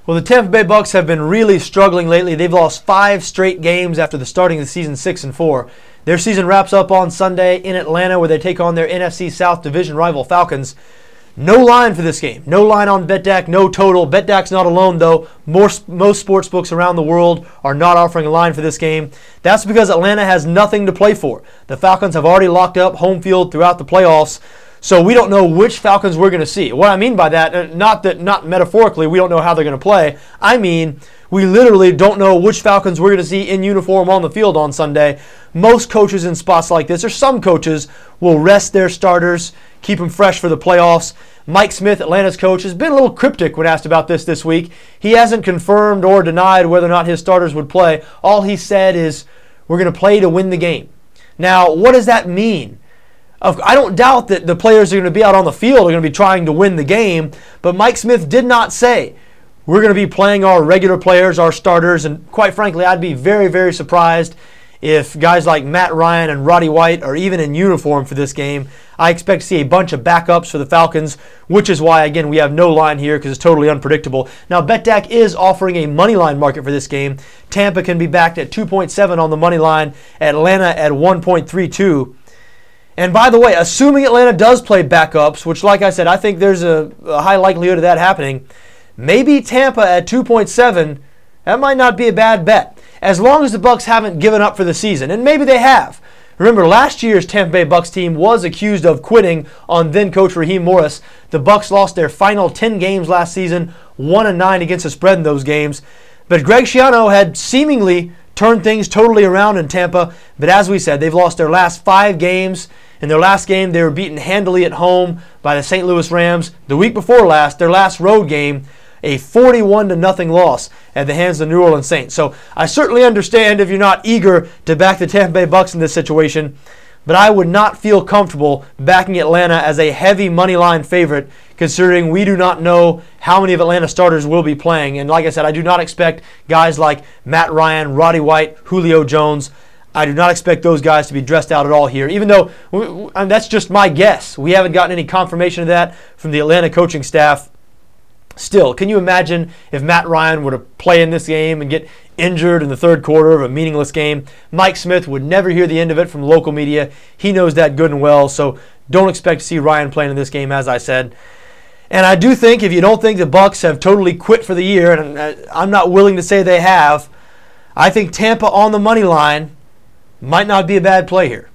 Well, the Tampa Bay Bucs have been really struggling lately. They've lost 5 straight games after the starting of the season 6-4. Their season wraps up on Sunday in Atlanta, where they take on their NFC South division rival Falcons. No line for this game. No line on BETDAQ, no total. BETDAQ's not alone, though. Most sports books around the world are not offering a line for this game. That's because Atlanta has nothing to play for. The Falcons have already locked up home field throughout the playoffs, so we don't know which Falcons we're going to see. What I mean by that, not metaphorically, we don't know how they're going to play. I mean, we literally don't know which Falcons we're going to see in uniform on the field on Sunday. Most coaches in spots like this, or some coaches, will rest their starters, keep them fresh for the playoffs. Mike Smith, Atlanta's coach, has been a little cryptic when asked about this week. He hasn't confirmed or denied whether or not his starters would play. All he said is, we're going to play to win the game. Now, what does that mean? I don't doubt that the players are going to be out on the field, are going to be trying to win the game, but Mike Smith did not say, we're going to be playing our regular players, our starters, and quite frankly, I'd be very, very surprised if guys like Matt Ryan and Roddy White are even in uniform for this game. I expect to see a bunch of backups for the Falcons, which is why, again, we have no line here because it's totally unpredictable. Now, BETDAQ is offering a money line market for this game. Tampa can be backed at 2.7 on the money line, Atlanta at 1.32. And by the way, assuming Atlanta does play backups, which, like I said, I think there's a high likelihood of that happening, maybe Tampa at 2.7, that might not be a bad bet, as long as the Bucs haven't given up for the season, and maybe they have. Remember, last year's Tampa Bay Bucs team was accused of quitting on then-coach Raheem Morris. The Bucs lost their final 10 games last season, 1-9 against the spread in those games. But Greg Schiano had seemingly turned things totally around in Tampa, but as we said, they've lost their last 5 games. In their last game, they were beaten handily at home by the St. Louis Rams. The week before last, their last road game, a 41-0 loss at the hands of the New Orleans Saints. So I certainly understand if you're not eager to back the Tampa Bay Bucs in this situation, but I would not feel comfortable backing Atlanta as a heavy money line favorite, considering we do not know how many of Atlanta's starters will be playing. And like I said, I do not expect guys like Matt Ryan, Roddy White, Julio Jones. I do not expect those guys to be dressed out at all here, even though that's just my guess. We haven't gotten any confirmation of that from the Atlanta coaching staff. Still, can you imagine if Matt Ryan were to play in this game and get injured in the third quarter of a meaningless game? Mike Smith would never hear the end of it from local media. He knows that good and well, so don't expect to see Ryan playing in this game, as I said. And I do think, if you don't think the Bucs have totally quit for the year, and I'm not willing to say they have, I think Tampa on the money line might not be a bad play here.